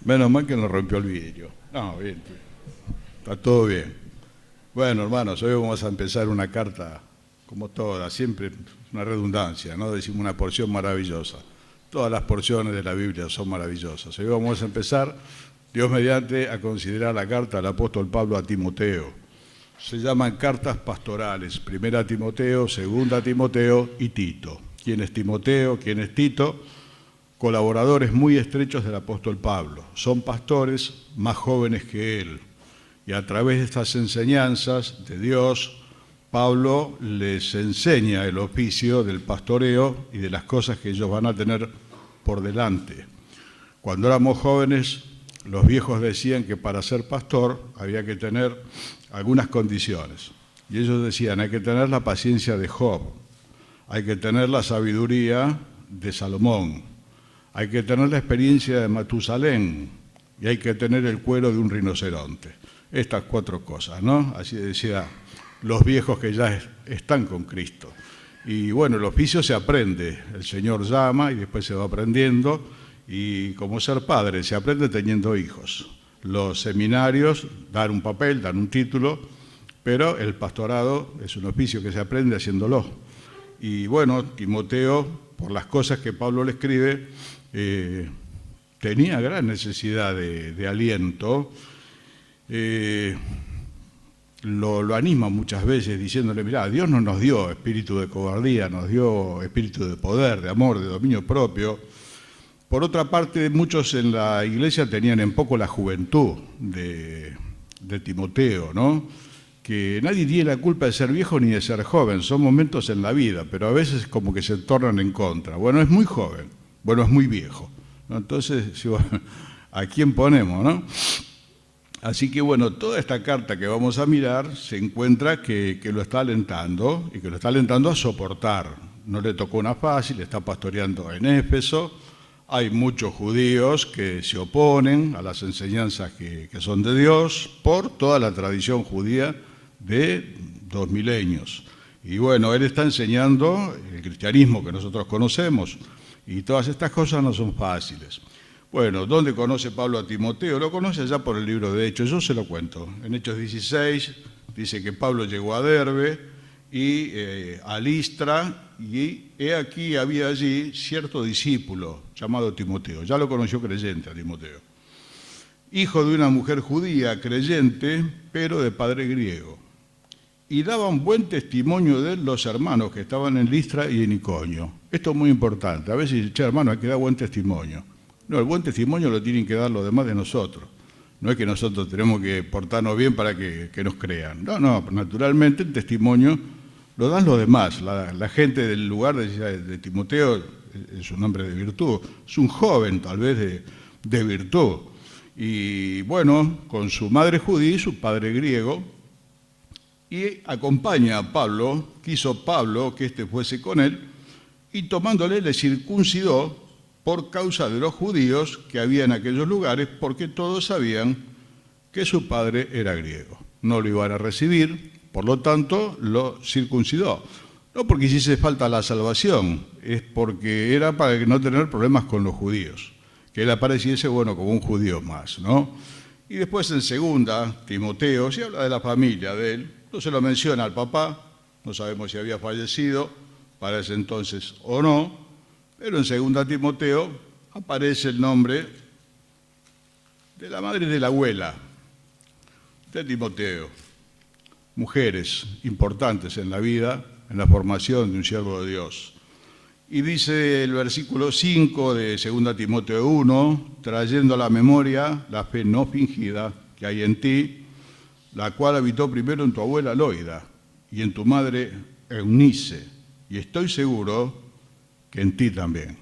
Menos mal que no rompió el vidrio. No, bien, está todo bien. Bueno, hermanos, hoy vamos a empezar una carta, como todas, siempre una redundancia, ¿no? Decimos una porción maravillosa. Todas las porciones de la Biblia son maravillosas. Hoy vamos a empezar, Dios mediante, a considerar la carta del apóstol Pablo a Timoteo. Se llaman cartas pastorales, primera Timoteo, segunda Timoteo y Tito. ¿Quién es Timoteo? ¿Quién es Tito? Colaboradores muy estrechos del apóstol Pablo. Son pastores más jóvenes que él. Y a través de estas enseñanzas de Dios, Pablo les enseña el oficio del pastoreo y de las cosas que ellos van a tener por delante. Cuando éramos jóvenes, los viejos decían que para ser pastor había que tener algunas condiciones. Y ellos decían, hay que tener la paciencia de Job, hay que tener la sabiduría de Salomón, hay que tener la experiencia de Matusalén y hay que tener el cuero de un rinoceronte. Estas 4 cosas, ¿no? Así decía los viejos que ya están con Cristo. Y bueno, el oficio se aprende, el Señor llama y después se va aprendiendo, y como ser padre se aprende teniendo hijos. Los seminarios dan un papel, dan un título, pero el pastorado es un oficio que se aprende haciéndolo. Y bueno, Timoteo, por las cosas que Pablo le escribe, tenía gran necesidad de aliento. Lo anima muchas veces diciéndole, mirá, Dios no nos dio espíritu de cobardía, nos dio espíritu de poder, de amor, de dominio propio. Por otra parte, muchos en la iglesia tenían en poco la juventud de Timoteo, ¿no? Que nadie tiene la culpa de ser viejo ni de ser joven, son momentos en la vida, pero a veces como que se tornan en contra. Bueno, es muy joven, bueno, es muy viejo, ¿no? Entonces, ¿a quién ponemos, no? Así que bueno, toda esta carta que vamos a mirar se encuentra que lo está alentando y que lo está alentando a soportar. No le tocó una fácil, está pastoreando en Éfeso. Hay muchos judíos que se oponen a las enseñanzas que son de Dios por toda la tradición judía de 2 milenios. Y bueno, él está enseñando el cristianismo que nosotros conocemos y todas estas cosas no son fáciles. Bueno, ¿dónde conoce Pablo a Timoteo? Lo conoce allá por el libro de Hechos, yo se lo cuento. En Hechos 16 dice que Pablo llegó a Derbe y a Listra, y he aquí había allí cierto discípulo llamado Timoteo. Ya lo conoció creyente a Timoteo. Hijo de una mujer judía creyente, pero de padre griego. Y daban buen testimonio de él los hermanos que estaban en Listra y en Iconio. Esto es muy importante. A veces, che, hermano, hay que dar buen testimonio. No, el buen testimonio lo tienen que dar los demás de nosotros. No es que nosotros tenemos que portarnos bien para que nos crean. No, naturalmente el testimonio lo dan los demás. La gente del lugar de Timoteo es un hombre de virtud. Es un joven tal vez de virtud. Y bueno, con su madre judía y su padre griego. Y acompaña a Pablo, quiso Pablo que éste fuese con él, y tomándole le circuncidó por causa de los judíos que había en aquellos lugares, porque todos sabían que su padre era griego. No lo iban a recibir, por lo tanto lo circuncidó. No porque hiciese falta la salvación, es porque era para no tener problemas con los judíos, que él apareciese, bueno, como un judío más, ¿no? Y después en segunda, Timoteo, se habla de la familia de él, no se lo menciona al papá, no sabemos si había fallecido para ese entonces o no, pero en segunda Timoteo aparece el nombre de la madre y de la abuela de Timoteo, mujeres importantes en la vida, en la formación de un siervo de Dios. Y dice el versículo 5 de 2 Timoteo 1, trayendo a la memoria la fe no fingida que hay en ti, la cual habitó primero en tu abuela Loida y en tu madre Eunice, y estoy seguro que en ti también.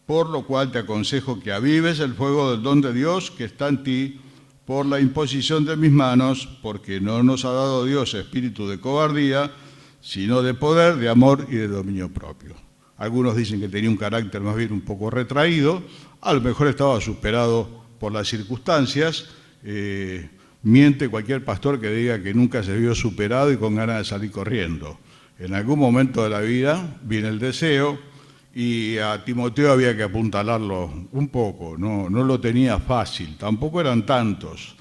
Por lo cual te aconsejo que avives el fuego del don de Dios que está en ti por la imposición de mis manos, porque no nos ha dado Dios espíritu de cobardía, sino de poder, de amor y de dominio propio. Algunos dicen que tenía un carácter más bien un poco retraído, a lo mejor estaba superado por las circunstancias. Miente cualquier pastor que diga que nunca se vio superado y con ganas de salir corriendo. En algún momento de la vida viene el deseo y a Timoteo había que apuntalarlo un poco, no lo tenía fácil, tampoco eran tantos.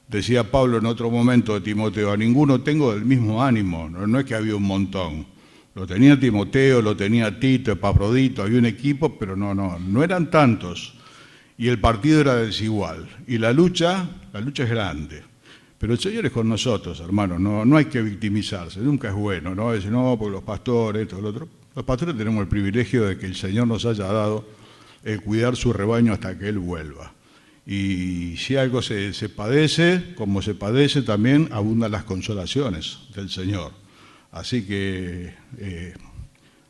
Decía Pablo en otro momento de Timoteo, a ninguno tengo del mismo ánimo, no es que había un montón. Lo tenía Timoteo, lo tenía Tito, Epafrodito, había un equipo, pero no eran tantos. Y el partido era desigual. Y la lucha es grande. Pero el Señor es con nosotros, hermanos, no hay que victimizarse, nunca es bueno, ¿no? Decir, no, porque los pastores, esto, lo otro. Los pastores tenemos el privilegio de que el Señor nos haya dado el cuidar su rebaño hasta que Él vuelva. Y si algo se padece, como se padece, también abundan las consolaciones del Señor. Así que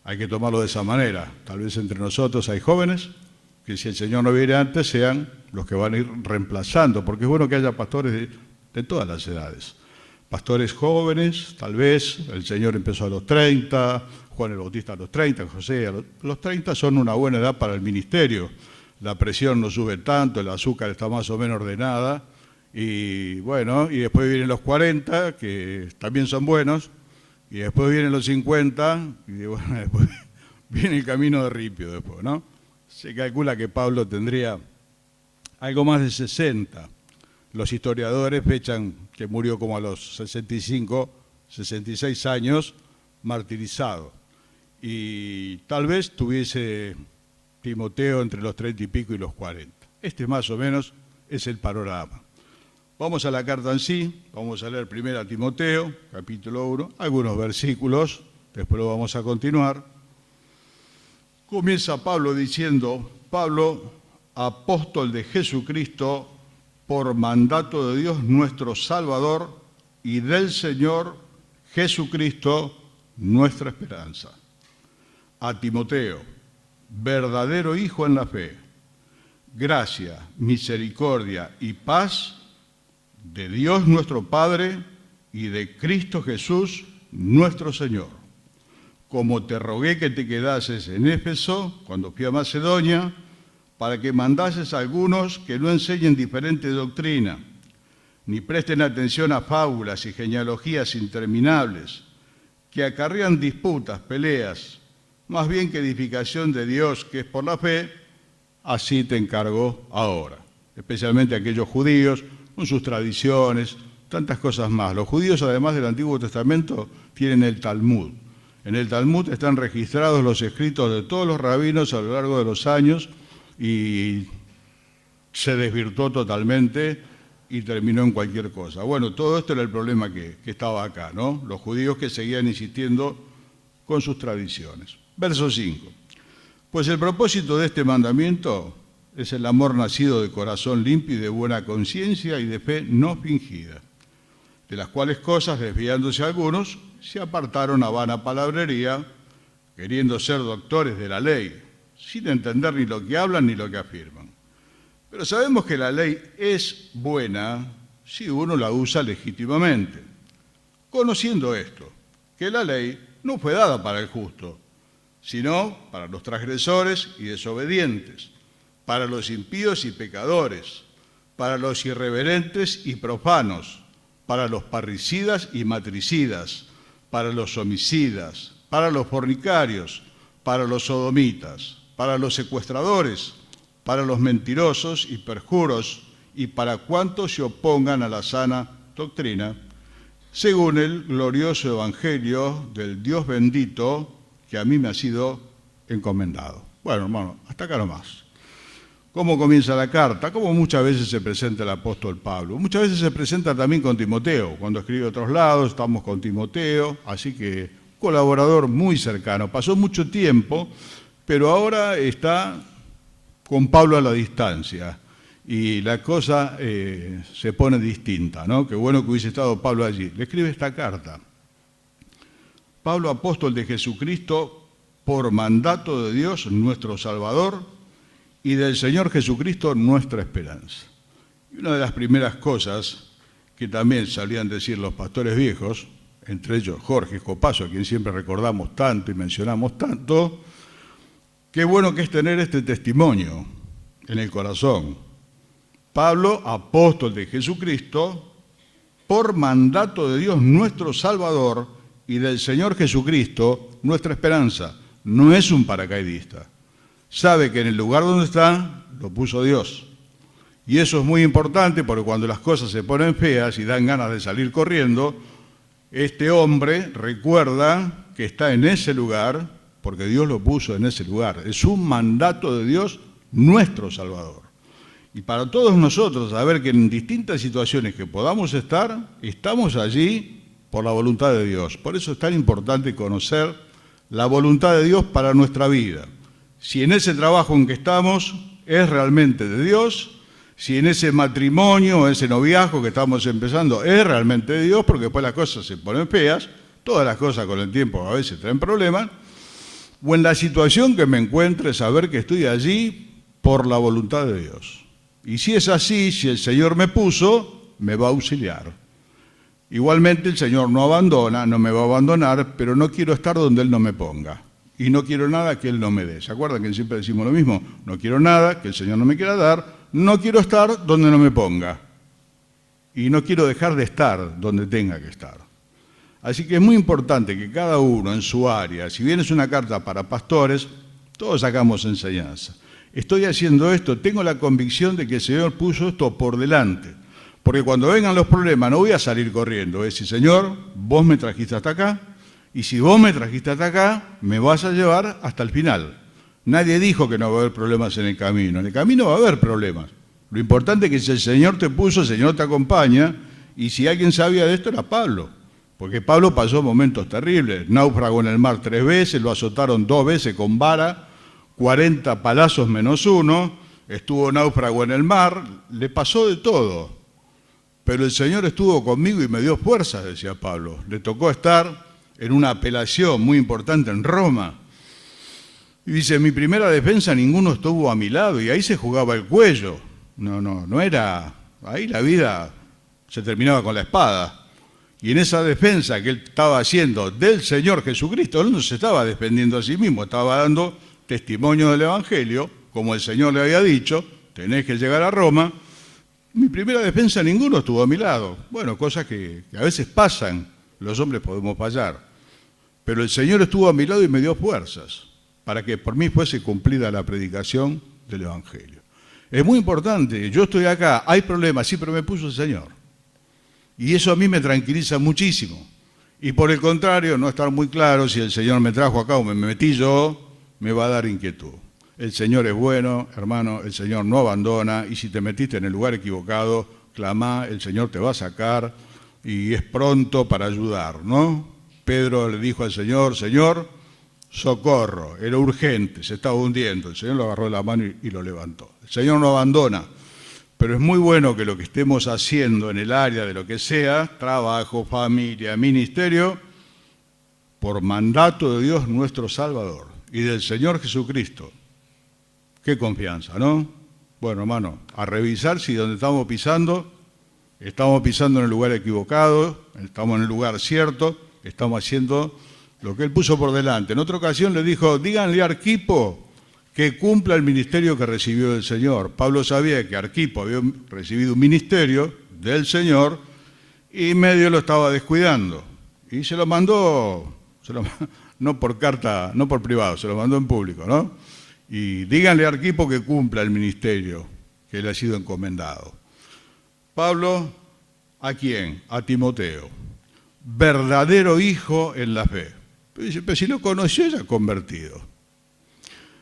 hay que tomarlo de esa manera. Tal vez entre nosotros hay jóvenes que si el Señor no viene antes sean los que van a ir reemplazando, porque es bueno que haya pastores de todas las edades. Pastores jóvenes, tal vez, el Señor empezó a los 30, Juan el Bautista a los 30, José a los 30 son una buena edad para el ministerio. La presión no sube tanto, el azúcar está más o menos ordenada, y bueno, y después vienen los 40, que también son buenos, y después vienen los 50, y bueno, después viene el camino de ripio después, ¿no? Se calcula que Pablo tendría algo más de 60. Los historiadores fechan que murió como a los 65, 66 años, martirizado. Y tal vez tuviese Timoteo entre los 30 y pico y los 40. Este más o menos es el panorama. Vamos a la carta en sí, vamos a leer primero a Timoteo, capítulo 1, algunos versículos, después lo vamos a continuar. Comienza Pablo diciendo, Pablo, apóstol de Jesucristo, por mandato de Dios nuestro Salvador y del Señor Jesucristo, nuestra esperanza. A Timoteo, verdadero hijo en la fe, gracia, misericordia y paz de Dios nuestro Padre y de Cristo Jesús, nuestro Señor. Como te rogué que te quedases en Éfeso, cuando fui a Macedonia, para que mandases a algunos que no enseñen diferente doctrina, ni presten atención a fábulas y genealogías interminables, que acarrean disputas, peleas, más bien que edificación de Dios, que es por la fe, así te encargo ahora. Especialmente aquellos judíos, con sus tradiciones, tantas cosas más. Los judíos, además del Antiguo Testamento, tienen el Talmud. En el Talmud están registrados los escritos de todos los rabinos a lo largo de los años, y se desvirtuó totalmente y terminó en cualquier cosa. Bueno, todo esto era el problema que estaba acá, ¿no? Los judíos que seguían insistiendo con sus tradiciones. Verso 5. Pues el propósito de este mandamiento es el amor nacido de corazón limpio y de buena conciencia y de fe no fingida, de las cuales cosas, desviándose algunos, se apartaron a vana palabrería, queriendo ser doctores de la ley, sin entender ni lo que hablan ni lo que afirman. Pero sabemos que la ley es buena si uno la usa legítimamente, conociendo esto, que la ley no fue dada para el justo, sino para los transgresores y desobedientes, para los impíos y pecadores, para los irreverentes y profanos, para los parricidas y matricidas, para los homicidas, para los fornicarios, para los sodomitas, para los secuestradores, para los mentirosos y perjuros, y para cuantos se opongan a la sana doctrina, según el glorioso evangelio del Dios bendito que a mí me ha sido encomendado. Bueno, hermano, hasta acá nomás. ¿Cómo comienza la carta? Como muchas veces se presenta el apóstol Pablo. Muchas veces se presenta también con Timoteo. Cuando escribe a otros lados, estamos con Timoteo, así que colaborador muy cercano. Pasó mucho tiempo, pero ahora está con Pablo a la distancia y la cosa se pone distinta, ¿no? Qué bueno que hubiese estado Pablo allí. Le escribe esta carta. Pablo, apóstol de Jesucristo, por mandato de Dios, nuestro Salvador, y del Señor Jesucristo, nuestra esperanza. Y una de las primeras cosas que también solían decir los pastores viejos, entre ellos Jorge Copazo, a quien siempre recordamos tanto y mencionamos tanto, qué bueno que es tener este testimonio en el corazón. Pablo, apóstol de Jesucristo, por mandato de Dios nuestro Salvador y del Señor Jesucristo, nuestra esperanza. No es un paracaidista, sabe que en el lugar donde está lo puso Dios. Y eso es muy importante porque cuando las cosas se ponen feas y dan ganas de salir corriendo, este hombre recuerda que está en ese lugar porque Dios lo puso en ese lugar. Es un mandato de Dios, nuestro Salvador. Y para todos nosotros saber que en distintas situaciones que podamos estar, estamos allí por la voluntad de Dios. Por eso es tan importante conocer la voluntad de Dios para nuestra vida. Si en ese trabajo en que estamos es realmente de Dios, si en ese matrimonio, ese noviazgo que estamos empezando es realmente de Dios, porque después las cosas se ponen feas, todas las cosas con el tiempo a veces traen problemas, o en la situación que me encuentre, saber que estoy allí por la voluntad de Dios. Y si es así, si el Señor me puso, me va a auxiliar. Igualmente el Señor no abandona, no me va a abandonar, pero no quiero estar donde Él no me ponga. Y no quiero nada que Él no me dé. ¿Se acuerdan que siempre decimos lo mismo? No quiero nada que el Señor no me quiera dar, no quiero estar donde no me ponga. Y no quiero dejar de estar donde tenga que estar. Así que es muy importante que cada uno en su área, si bien es una carta para pastores, todos sacamos enseñanza. Estoy haciendo esto, tengo la convicción de que el Señor puso esto por delante. Porque cuando vengan los problemas no voy a salir corriendo. Es decir, Señor, vos me trajiste hasta acá, y si vos me trajiste hasta acá, me vas a llevar hasta el final. Nadie dijo que no va a haber problemas en el camino. En el camino va a haber problemas. Lo importante es que si el Señor te puso, el Señor te acompaña, y si alguien sabía de esto era Pablo. Porque Pablo pasó momentos terribles. Náufrago en el mar 3 veces, lo azotaron 2 veces con vara, 40 palazos menos 1, estuvo náufrago en el mar, le pasó de todo. Pero el Señor estuvo conmigo y me dio fuerzas, decía Pablo. Le tocó estar en una apelación muy importante en Roma. Y dice, mi primera defensa ninguno estuvo a mi lado y ahí se jugaba el cuello. No era... Ahí la vida se terminaba con la espada. Y en esa defensa que él estaba haciendo del Señor Jesucristo, él no se estaba defendiendo a sí mismo, estaba dando testimonio del Evangelio, como el Señor le había dicho, tenés que llegar a Roma. Mi primera defensa ninguno estuvo a mi lado. Bueno, cosas que a veces pasan, los hombres podemos fallar. Pero el Señor estuvo a mi lado y me dio fuerzas para que por mí fuese cumplida la predicación del Evangelio. Es muy importante, yo estoy acá, hay problemas, sí, pero me puso el Señor. Y eso a mí me tranquiliza muchísimo. Y por el contrario, no estar muy claro si el Señor me trajo acá o me metí yo, me va a dar inquietud. El Señor es bueno, hermano, el Señor no abandona, y si te metiste en el lugar equivocado, clamá, el Señor te va a sacar, y es pronto para ayudar, ¿no? Pedro le dijo al Señor, Señor, socorro, era urgente, se estaba hundiendo, el Señor lo agarró de la mano y lo levantó. El Señor no abandona, pero es muy bueno que lo que estemos haciendo en el área de lo que sea, trabajo, familia, ministerio, por mandato de Dios nuestro Salvador y del Señor Jesucristo. Qué confianza, ¿no? Bueno, hermano, a revisar si donde estamos pisando en el lugar equivocado, estamos en el lugar cierto, estamos haciendo lo que Él puso por delante. En otra ocasión le dijo, díganle a Arquipo que cumpla el ministerio que recibió del Señor. Pablo sabía que Arquipo había recibido un ministerio del Señor y medio lo estaba descuidando. Y se lo mandó, no por carta, no por privado, se lo mandó en público, ¿no? Y díganle a Arquipo que cumpla el ministerio que le ha sido encomendado. Pablo, ¿a quién? A Timoteo, verdadero hijo en la fe. Pero dice, pero si lo conoció ya convertido.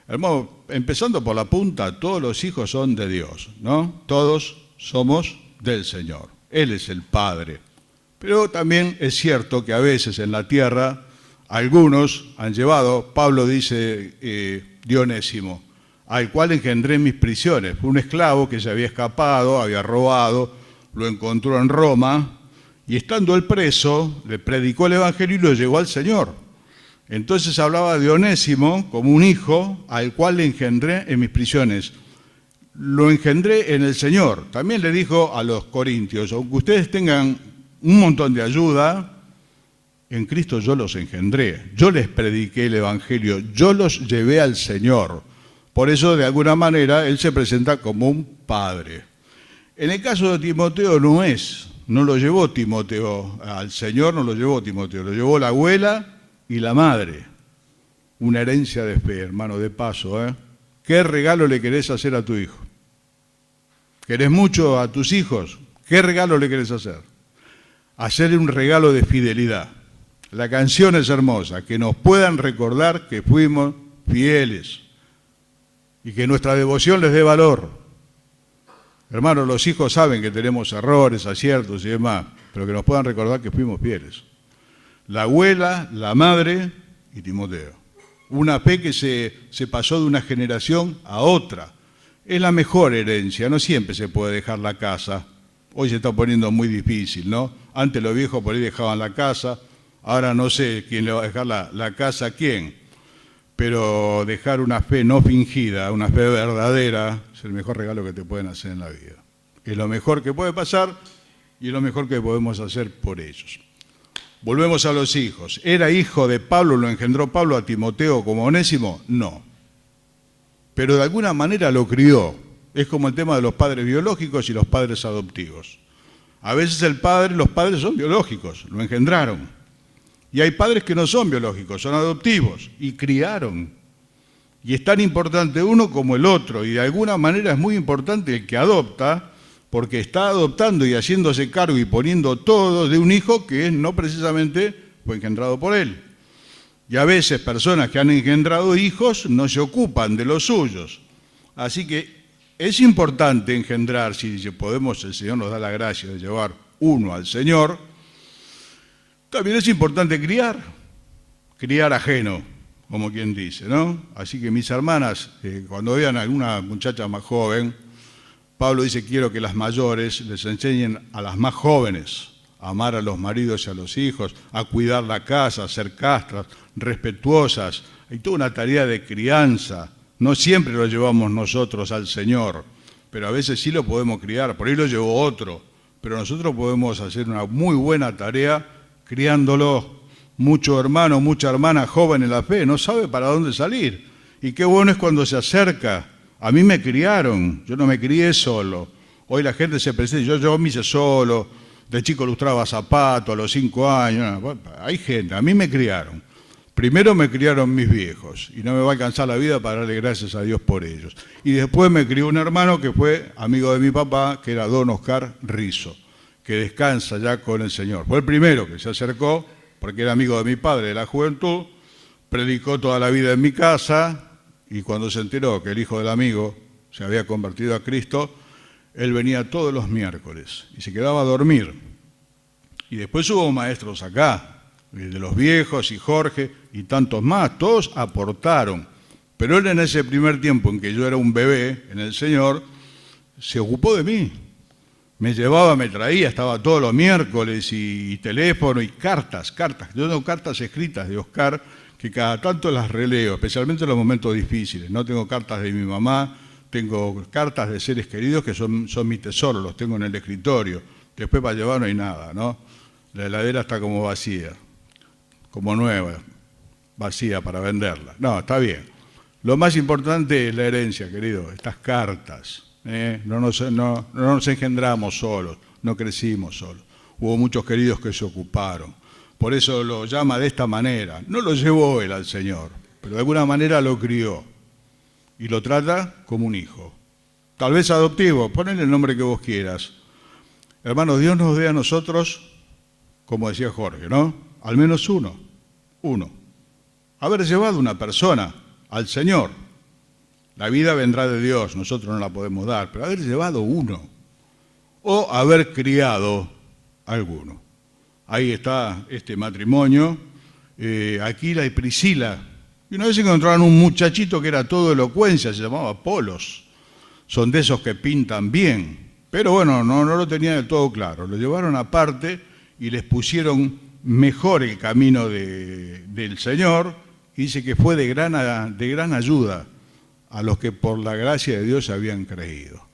Hermano, empezando por la punta, todos los hijos son de Dios, ¿no? Todos somos del Señor. Él es el Padre. Pero también es cierto que a veces en la tierra algunos han llevado, Pablo dice, Dionésimo, al cual engendré mis prisiones. Fue un esclavo que se había escapado, había robado, lo encontró en Roma y estando él preso, le predicó el Evangelio y lo llevó al Señor. Entonces hablaba de Onésimo como un hijo al cual le engendré en mis prisiones. Lo engendré en el Señor. También le dijo a los corintios, aunque ustedes tengan un montón de ayuda, en Cristo yo los engendré. Yo les prediqué el Evangelio, yo los llevé al Señor. Por eso, de alguna manera, Él se presenta como un padre. En el caso de Timoteo no lo llevó Timoteo al Señor, no lo llevó Timoteo, lo llevó la abuela y la madre. Una herencia de fe, hermano, de paso, ¿Qué regalo le querés hacer a tu hijo? ¿Querés mucho a tus hijos? ¿Qué regalo le querés hacer? Hacerle un regalo de fidelidad. La canción es hermosa, que nos puedan recordar que fuimos fieles y que nuestra devoción les dé valor. Hermanos, los hijos saben que tenemos errores, aciertos y demás, pero que nos puedan recordar que fuimos fieles. La abuela, la madre y Timoteo. Una fe que se pasó de una generación a otra. Es la mejor herencia, no siempre se puede dejar la casa. Hoy se está poniendo muy difícil, ¿no? Antes los viejos por ahí dejaban la casa, ahora no sé quién le va a dejar la casa a quién. Pero dejar una fe no fingida, una fe verdadera, es el mejor regalo que te pueden hacer en la vida. Es lo mejor que puede pasar y es lo mejor que podemos hacer por ellos. Volvemos a los hijos. ¿Era hijo de Pablo, lo engendró Pablo a Timoteo como Onésimo? No. Pero de alguna manera lo crió. Es como el tema de los padres biológicos y los padres adoptivos. A veces los padres son biológicos, lo engendraron. Y hay padres que no son biológicos, son adoptivos y criaron. Y es tan importante uno como el otro. Y de alguna manera es muy importante el que adopta, porque está adoptando y haciéndose cargo y poniendo todo de un hijo que no precisamente fue engendrado por él. Y a veces personas que han engendrado hijos no se ocupan de los suyos. Así que es importante engendrar, si podemos, el Señor nos da la gracia de llevar uno al Señor. También es importante criar ajeno, como quien dice, ¿no? Así que mis hermanas, cuando vean a alguna muchacha más joven, Pablo dice, quiero que las mayores les enseñen a las más jóvenes a amar a los maridos y a los hijos, a cuidar la casa, a ser castas, respetuosas. Hay toda una tarea de crianza. No siempre lo llevamos nosotros al Señor, pero a veces sí lo podemos criar. Por ahí lo llevó otro, pero nosotros podemos hacer una muy buena tarea criándolo. Mucho hermano, mucha hermana joven en la fe, no sabe para dónde salir. Y qué bueno es cuando se acerca. A mí me criaron, yo no me crié solo. Hoy la gente se presenta, yo me hice solo, de chico lustraba zapatos a los 5 años. Bueno, hay gente, a mí me criaron. Primero me criaron mis viejos y no me va a alcanzar la vida para darle gracias a Dios por ellos. Y después me crió un hermano que fue amigo de mi papá, que era don Oscar Rizo, que descansa ya con el Señor. Fue el primero que se acercó, porque era amigo de mi padre de la juventud, predicó toda la vida en mi casa y cuando se enteró que el hijo del amigo se había convertido a Cristo, él venía todos los miércoles y se quedaba a dormir. Y después hubo maestros acá, de los viejos y Jorge y tantos más, todos aportaron. Pero él en ese primer tiempo en que yo era un bebé en el Señor, se ocupó de mí. Me llevaba, me traía, estaba todos los miércoles y teléfono y cartas. Yo tengo cartas escritas de Oscar que cada tanto las releo, especialmente en los momentos difíciles. No tengo cartas de mi mamá, tengo cartas de seres queridos que son mi tesoro, los tengo en el escritorio. Después para llevar no hay nada, ¿no? La heladera está como vacía, como nueva, vacía para venderla. No, está bien. Lo más importante es la herencia, querido, estas cartas. No nos engendramos solos, no crecimos solos. Hubo muchos queridos que se ocuparon. Por eso lo llama de esta manera. No lo llevó él al Señor, pero de alguna manera lo crió y lo trata como un hijo. Tal vez adoptivo, ponle el nombre que vos quieras. Hermanos, Dios nos dé a nosotros, como decía Jorge, ¿no? Al menos uno. Haber llevado una persona al Señor. La vida vendrá de Dios, nosotros no la podemos dar, pero haber llevado uno o haber criado alguno. Ahí está este matrimonio, Aquila y Priscila. Y una vez encontraron un muchachito que era todo elocuencia, se llamaba Apolos. Son de esos que pintan bien, pero bueno, no lo tenían del todo claro. Lo llevaron aparte y les pusieron mejor el camino del Señor, y dice que fue de gran ayuda a los que por la gracia de Dios habían creído.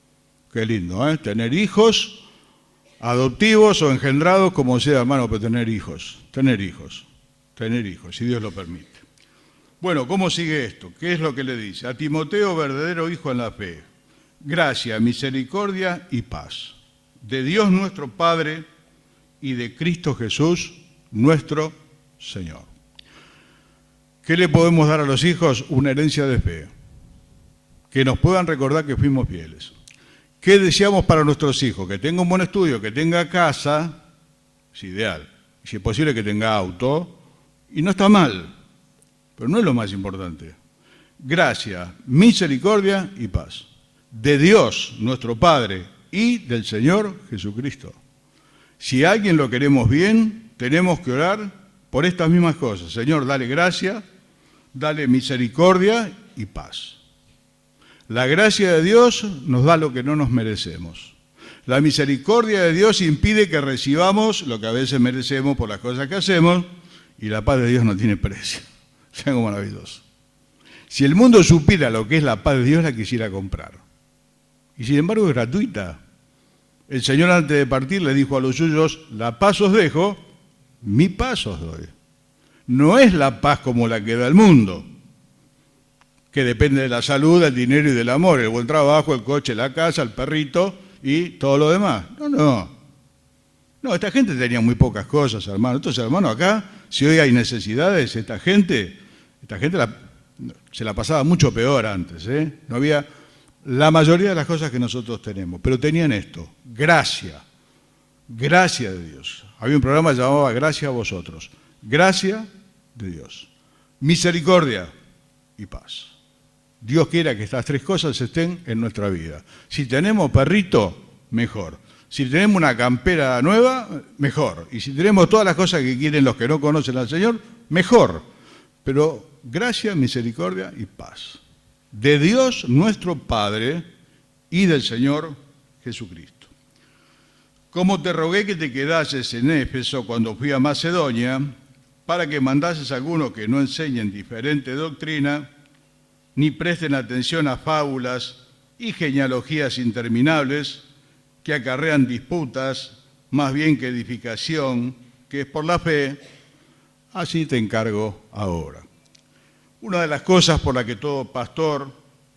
Qué lindo, ¿eh? Tener hijos, adoptivos o engendrados, como sea, hermano, pero tener hijos, si Dios lo permite. Bueno, ¿cómo sigue esto? ¿Qué es lo que le dice? A Timoteo, verdadero hijo en la fe, gracia, misericordia y paz, de Dios nuestro Padre y de Cristo Jesús, nuestro Señor. ¿Qué le podemos dar a los hijos? Una herencia de fe. que nos puedan recordar que fuimos fieles. ¿Qué deseamos para nuestros hijos? Que tenga un buen estudio, que tenga casa, es ideal. Si es posible que tenga auto, y no está mal, pero no es lo más importante. Gracia, misericordia y paz. De Dios, nuestro Padre, y del Señor Jesucristo. Si a alguien lo queremos bien, tenemos que orar por estas mismas cosas. Señor, dale gracia, dale misericordia y paz. La gracia de Dios nos da lo que no nos merecemos. La misericordia de Dios impide que recibamos lo que a veces merecemos por las cosas que hacemos, y la paz de Dios no tiene precio. Es algo maravilloso. Si el mundo supiera lo que es la paz de Dios, la quisiera comprar. Y sin embargo es gratuita. El Señor antes de partir le dijo a los suyos, la paz os dejo, mi paz os doy. No es la paz como la que da el mundo, que depende de la salud, del dinero y del amor, el buen trabajo, el coche, la casa, el perrito y todo lo demás. No, esta gente tenía muy pocas cosas, hermano. Entonces, hermano, acá, si hoy hay necesidades, esta gente se la pasaba mucho peor antes, ¿eh? No había la mayoría de las cosas que nosotros tenemos, pero tenían esto, gracia de Dios. Había un programa que se llamaba Gracia a vosotros, gracia de Dios, misericordia y paz. Dios quiera que estas tres cosas estén en nuestra vida. Si tenemos perrito, mejor. Si tenemos una campera nueva, mejor. Y si tenemos todas las cosas que quieren los que no conocen al Señor, mejor. Pero gracia, misericordia y paz. De Dios nuestro Padre y del Señor Jesucristo. Como te rogué que te quedases en Éfeso cuando fui a Macedonia, para que mandases a algunos que no enseñen diferente doctrina, ni presten atención a fábulas y genealogías interminables que acarrean disputas, más bien que edificación, que es por la fe, así te encargo ahora. Una de las cosas por la que todo pastor,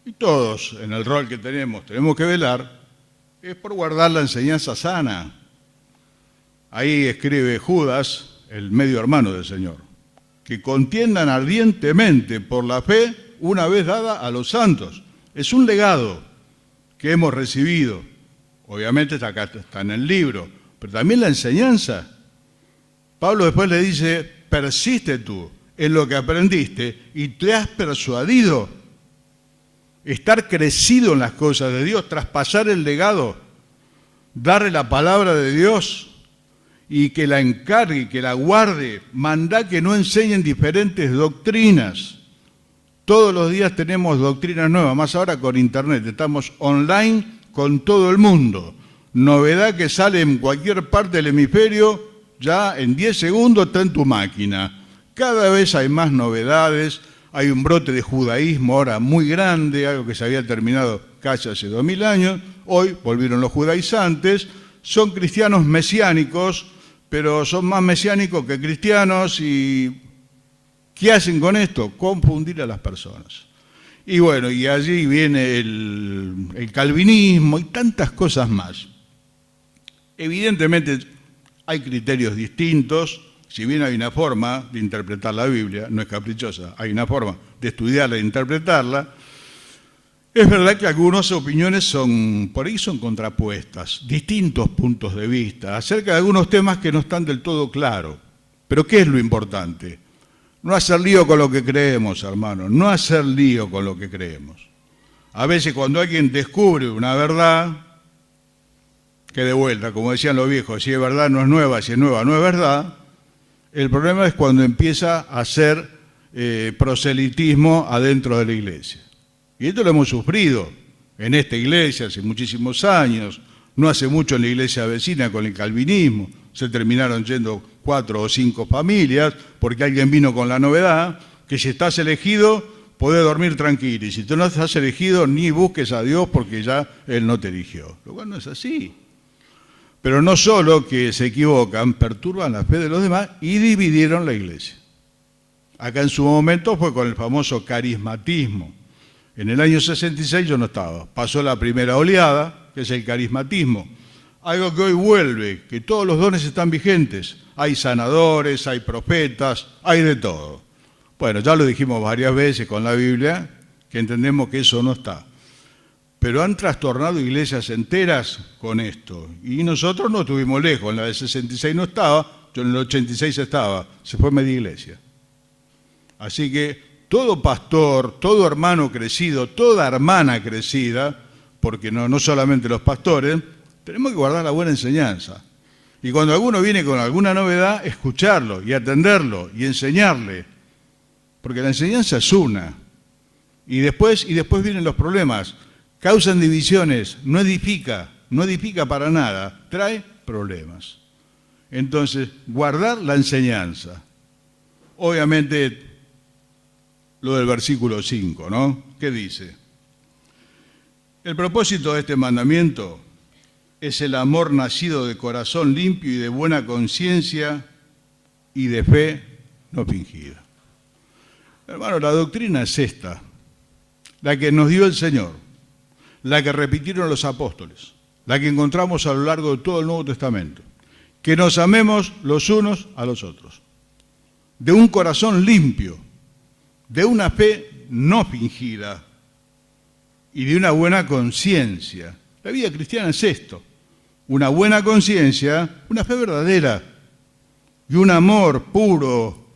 y todos en el rol que tenemos que velar, es por guardar la enseñanza sana. Ahí escribe Judas, el medio hermano del Señor, que contiendan ardientemente por la fe una vez dada a los santos. Es un legado que hemos recibido. Obviamente está en el libro, pero también la enseñanza. Pablo después le dice, persiste tú en lo que aprendiste y te has persuadido. Estar crecido en las cosas de Dios, traspasar el legado, darle la palabra de Dios y que la encargue, que la guarde, mandá que no enseñen diferentes doctrinas. Todos los días tenemos doctrinas nuevas, más ahora con internet, estamos online con todo el mundo. Novedad que sale en cualquier parte del hemisferio, ya en 10 segundos está en tu máquina. Cada vez hay más novedades, hay un brote de judaísmo ahora muy grande, algo que se había terminado casi hace 2000 años. Hoy volvieron los judaizantes, son cristianos mesiánicos, pero son más mesiánicos que cristianos y ¿qué hacen con esto? Confundir a las personas. Y bueno, y allí viene el calvinismo y tantas cosas más. Evidentemente hay criterios distintos, si bien hay una forma de interpretar la Biblia, no es caprichosa, hay una forma de estudiarla e interpretarla. Es verdad que algunas opiniones por ahí son contrapuestas, distintos puntos de vista, acerca de algunos temas que no están del todo claros. Pero ¿qué es lo importante? No hacer lío con lo que creemos, hermano, no hacer lío con lo que creemos. A veces cuando alguien descubre una verdad, que de vuelta, como decían los viejos, si es verdad no es nueva, si es nueva no es verdad, el problema es cuando empieza a hacer proselitismo adentro de la iglesia. Y esto lo hemos sufrido en esta iglesia hace muchísimos años, no hace mucho en la iglesia vecina con el calvinismo, se terminaron yendo 4 o 5 familias, porque alguien vino con la novedad, que si estás elegido, podés dormir tranquilo, y si tú no estás elegido, ni busques a Dios, porque ya Él no te eligió. Lo cual no es así. Pero no solo que se equivocan, perturban la fe de los demás y dividieron la iglesia. Acá en su momento fue con el famoso carismatismo. En el año 66 yo no estaba, pasó la primera oleada, que es el carismatismo. Algo que hoy vuelve, que todos los dones están vigentes. Hay sanadores, hay profetas, hay de todo. Bueno, ya lo dijimos varias veces con la Biblia, que entendemos que eso no está. pero han trastornado iglesias enteras con esto. Y nosotros no estuvimos lejos, en la del 66 no estaba, yo en el 86 estaba, se fue media iglesia. Así que todo pastor, todo hermano crecido, toda hermana crecida, porque no solamente los pastores, tenemos que guardar la buena enseñanza. Y cuando alguno viene con alguna novedad, escucharlo y atenderlo y enseñarle. Porque la enseñanza es una. Y después vienen los problemas. Causan divisiones, no edifica para nada, trae problemas. Entonces, guardar la enseñanza. Obviamente, lo del versículo 5, ¿no? ¿Qué dice? El propósito de este mandamiento es el amor nacido de corazón limpio y de buena conciencia y de fe no fingida. Hermano, la doctrina es esta, la que nos dio el Señor, la que repitieron los apóstoles, la que encontramos a lo largo de todo el Nuevo Testamento, que nos amemos los unos a los otros, de un corazón limpio, de una fe no fingida y de una buena conciencia. La vida cristiana es esto, una buena conciencia, una fe verdadera y un amor puro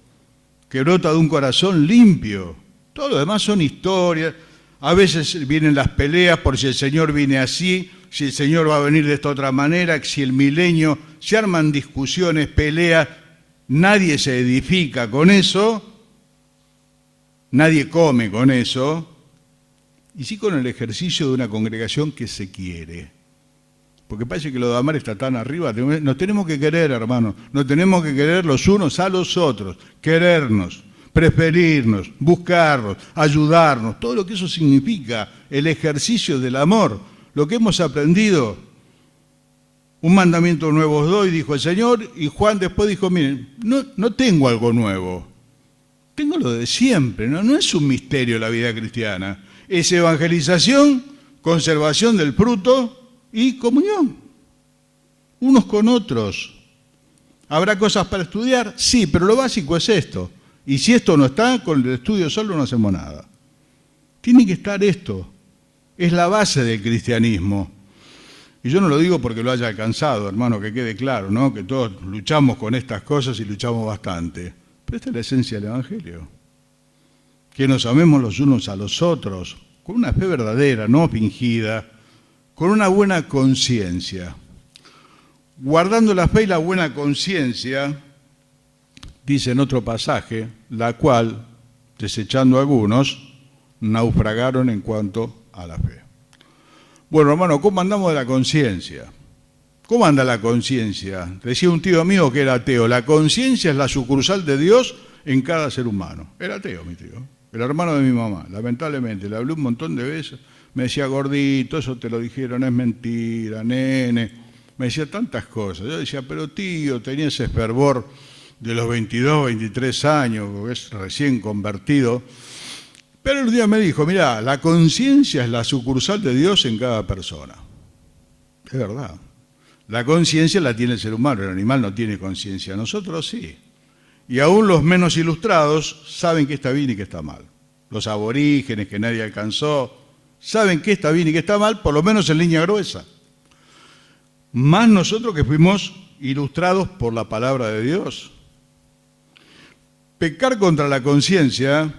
que brota de un corazón limpio. Todo lo demás son historias. A veces vienen las peleas por si el Señor viene así, si el Señor va a venir de esta otra manera, si el milenio, se arman discusiones, peleas, nadie se edifica con eso, nadie come con eso, y sí con el ejercicio de una congregación que se quiere. Porque parece que lo de amar está tan arriba, nos tenemos que querer, hermanos, nos tenemos que querer los unos a los otros, querernos, preferirnos, buscarnos, ayudarnos, todo lo que eso significa, el ejercicio del amor, lo que hemos aprendido. Un mandamiento nuevo os doy, dijo el Señor, y Juan después dijo, miren, no tengo algo nuevo, tengo lo de siempre, no es un misterio la vida cristiana, es evangelización, conservación del fruto y comunión, unos con otros. ¿Habrá cosas para estudiar? Sí, pero lo básico es esto. Y si esto no está, con el estudio solo no hacemos nada. Tiene que estar esto. Es la base del cristianismo. Y yo no lo digo porque lo haya alcanzado, hermano, que quede claro, ¿no? Que todos luchamos con estas cosas y luchamos bastante. Pero esta es la esencia del Evangelio. Que nos amemos los unos a los otros, con una fe verdadera, no fingida, con una buena conciencia. Guardando la fe y la buena conciencia, dice en otro pasaje, la cual, desechando algunos, naufragaron en cuanto a la fe. Bueno, hermano, ¿cómo andamos de la conciencia? ¿Cómo anda la conciencia? Decía un tío mío que era ateo, la conciencia es la sucursal de Dios en cada ser humano. Era ateo, mi tío, el hermano de mi mamá, lamentablemente, le hablé un montón de veces, me decía, gordito, eso te lo dijeron, es mentira, nene, me decía tantas cosas. Yo decía, pero tío, tenía ese fervor de los 22, 23 años, que es recién convertido. Pero el día me dijo, mirá, la conciencia es la sucursal de Dios en cada persona. Es verdad. La conciencia la tiene el ser humano, el animal no tiene conciencia, nosotros sí. Y aún los menos ilustrados saben qué está bien y qué está mal. Los aborígenes que nadie alcanzó saben qué está bien y qué está mal, por lo menos en línea gruesa. Más nosotros que fuimos ilustrados por la palabra de Dios. Pecar contra la conciencia,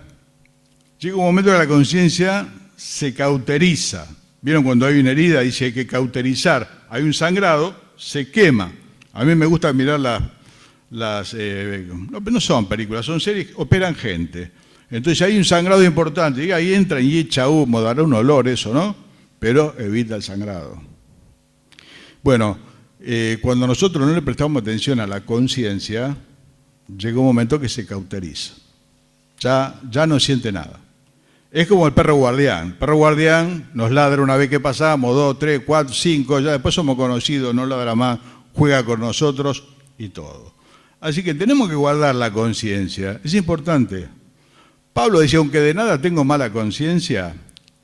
llega un momento que la conciencia se cauteriza. ¿Vieron cuando hay una herida? Dice hay que cauterizar. Hay un sangrado, se quema. A mí me gusta mirar no son películas, son series, operan gente. Entonces hay un sangrado importante, y ahí entran y echa humo, dará un olor eso, ¿no? Pero evita el sangrado. Bueno, cuando nosotros no le prestamos atención a la conciencia, llega un momento que se cauteriza. Ya no siente nada. Es como el perro guardián. El perro guardián nos ladra una vez que pasamos, 2, 3, 4, 5, ya después somos conocidos, no ladra más, juega con nosotros y todo. Así que tenemos que guardar la conciencia, es importante. Pablo decía, aunque de nada tengo mala conciencia,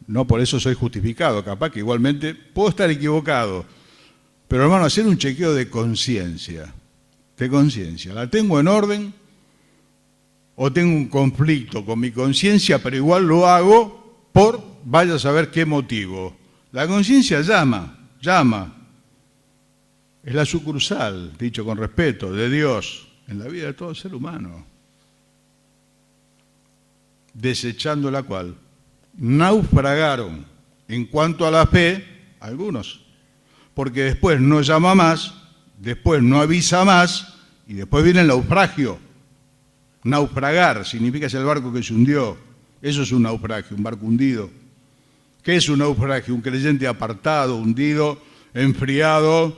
no por eso soy justificado, capaz que igualmente puedo estar equivocado. Pero hermano, hacer un chequeo de conciencia, ¿la tengo en orden? ¿O tengo un conflicto con mi conciencia, pero igual lo hago por, vaya a saber qué motivo? La conciencia llama, llama. Es la sucursal, dicho con respeto, de Dios en la vida de todo ser humano. Desechando la cual naufragaron en cuanto a la fe algunos. Porque después no llama más, después no avisa más y después viene el naufragio. Naufragar significa es el barco que se hundió. Eso es un naufragio, un barco hundido. ¿Qué es un naufragio? Un creyente apartado, hundido, enfriado.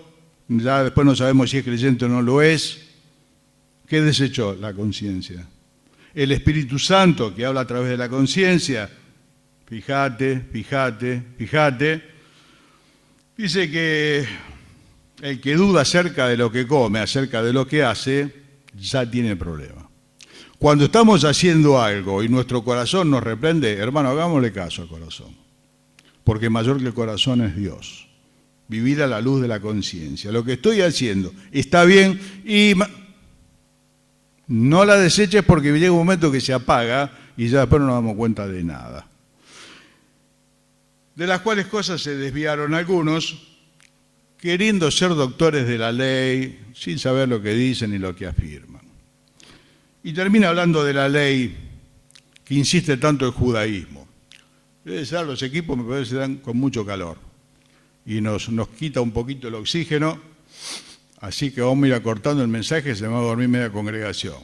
Ya después no sabemos si es creyente o no lo es. ¿Qué desechó? La conciencia. El Espíritu Santo que habla a través de la conciencia. Fíjate, fíjate, fíjate. Dice que el que duda acerca de lo que come, acerca de lo que hace, ya tiene problema. Cuando estamos haciendo algo y nuestro corazón nos reprende, hermano, hagámosle caso al corazón. Porque mayor que el corazón es Dios. Vivir a la luz de la conciencia. Lo que estoy haciendo está bien y no la deseches porque llega un momento que se apaga y ya después no nos damos cuenta de nada. De las cuales cosas se desviaron algunos, queriendo ser doctores de la ley, sin saber lo que dicen y lo que afirman. Y termina hablando de la ley que insiste tanto el judaísmo. Debe ser, los equipos me parece que dan con mucho calor y nos quita un poquito el oxígeno, así que vamos a ir acortando el mensaje, se me va a dormir media congregación.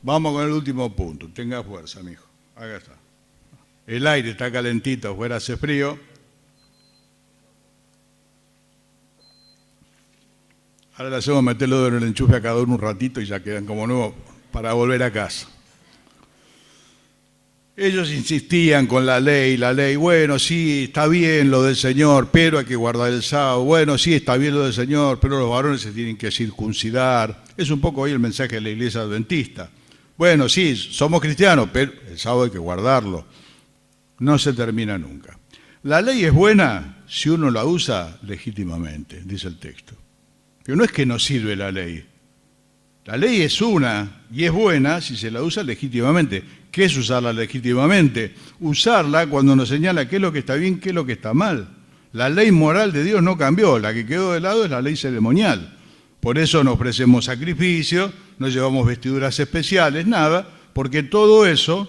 Vamos con el último punto, tenga fuerza, mijo, acá está. El aire está calentito, afuera hace frío. Ahora le hacemos meterlo en el enchufe a cada uno un ratito y ya quedan como nuevos para volver a casa. Ellos insistían con la ley, bueno, sí, está bien lo del Señor, pero hay que guardar el sábado. Bueno, sí, está bien lo del Señor, pero los varones se tienen que circuncidar. Es un poco hoy el mensaje de la iglesia adventista. Bueno, sí, somos cristianos, pero el sábado hay que guardarlo. No se termina nunca. La ley es buena si uno la usa legítimamente, dice el texto. Pero no es que no sirve la ley. La ley es una y es buena si se la usa legítimamente. ¿Qué es usarla legítimamente? Usarla cuando nos señala qué es lo que está bien, qué es lo que está mal. La ley moral de Dios no cambió, la que quedó de lado es la ley ceremonial. Por eso no ofrecemos sacrificios, no llevamos vestiduras especiales, nada, porque todo eso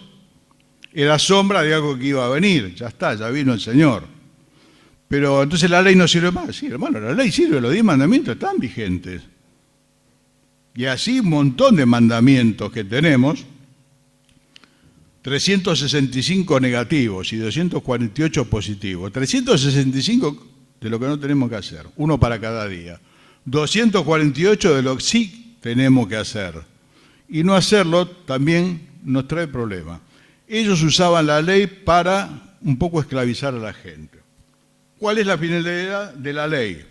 era sombra de algo que iba a venir. Ya está, ya vino el Señor. Pero entonces la ley no sirve más. Sí, hermano, la ley sirve, los 10 mandamientos están vigentes. Y así un montón de mandamientos que tenemos, 365 negativos y 248 positivos. 365 de lo que no tenemos que hacer, uno para cada día. 248 de lo que sí tenemos que hacer. Y no hacerlo también nos trae problemas. Ellos usaban la ley para un poco esclavizar a la gente. ¿Cuál es la finalidad de la ley?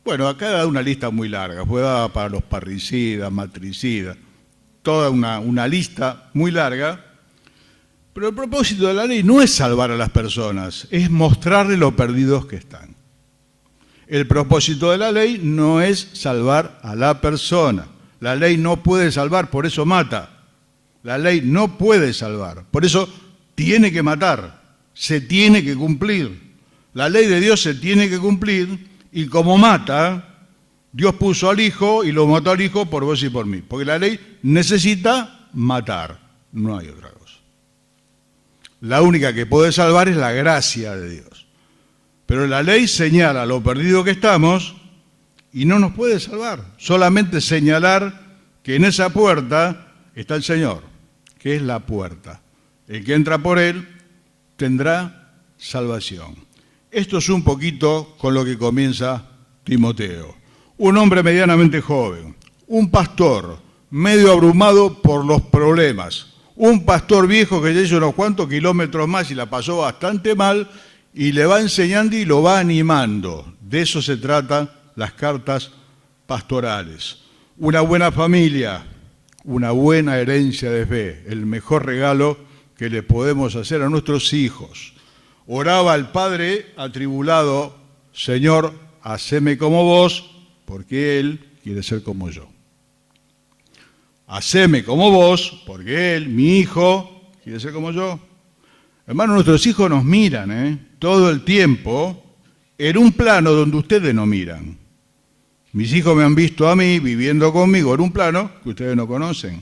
Bueno, acá da una lista muy larga, fue dada para los parricidas, matricidas, toda una lista muy larga, pero el propósito de la ley no es salvar a las personas, es mostrarles lo perdidos que están. El propósito de la ley no es salvar a la persona, la ley no puede salvar, por eso mata. La ley no puede salvar, por eso tiene que matar, se tiene que cumplir. La ley de Dios se tiene que cumplir y como mata, Dios puso al Hijo y lo mató al Hijo por vos y por mí. Porque la ley necesita matar, no hay otra cosa. La única que puede salvar es la gracia de Dios. Pero la ley señala lo perdido que estamos y no nos puede salvar. Solamente señalar que en esa puerta está el Señor, que es la puerta. El que entra por él tendrá salvación. Esto es un poquito con lo que comienza Timoteo. Un hombre medianamente joven, un pastor medio abrumado por los problemas, un pastor viejo que ya hizo unos cuantos kilómetros más y la pasó bastante mal y le va enseñando y lo va animando. De eso se tratan las cartas pastorales. Una buena familia, una buena herencia de fe, el mejor regalo que le podemos hacer a nuestros hijos. Oraba al Padre atribulado, Señor, haceme como vos, porque Él quiere ser como yo. Haceme como vos, porque Él, mi hijo, quiere ser como yo. Hermano, nuestros hijos nos miran, todo el tiempo en un plano donde ustedes no miran. Mis hijos me han visto a mí viviendo conmigo en un plano que ustedes no conocen.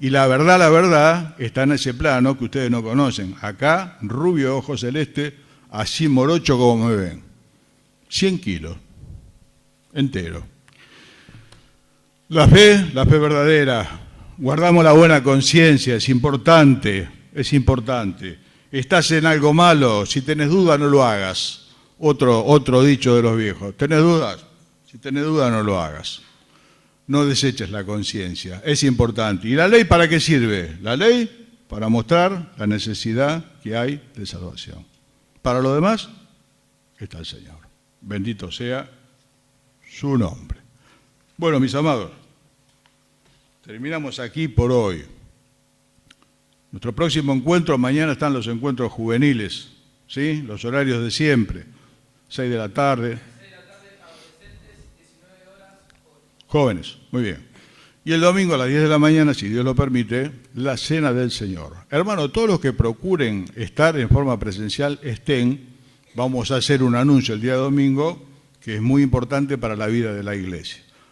Y la verdad, está en ese plano que ustedes no conocen. Acá, rubio, ojo celeste, así morocho como me ven. 100 kilos, entero. La fe verdadera. Guardamos la buena conciencia, es importante, es importante. Estás en algo malo, si tenés duda no lo hagas. Otro dicho de los viejos. ¿Tenés dudas? Si tenés duda no lo hagas. No deseches la conciencia, es importante. ¿Y la ley para qué sirve? La ley para mostrar la necesidad que hay de salvación. Para lo demás está el Señor. Bendito sea su nombre. Bueno, mis amados, terminamos aquí por hoy. Nuestro próximo encuentro, mañana están los encuentros juveniles, ¿sí? Los horarios de siempre, 6 de la tarde. 6 de la tarde, adolescentes, 19 horas. Jóvenes, muy bien. Y el domingo a las 10 de la mañana, si Dios lo permite, la Cena del Señor. Hermano, todos los que procuren estar en forma presencial, estén. Vamos a hacer un anuncio el día domingo que es muy importante para la vida de la iglesia.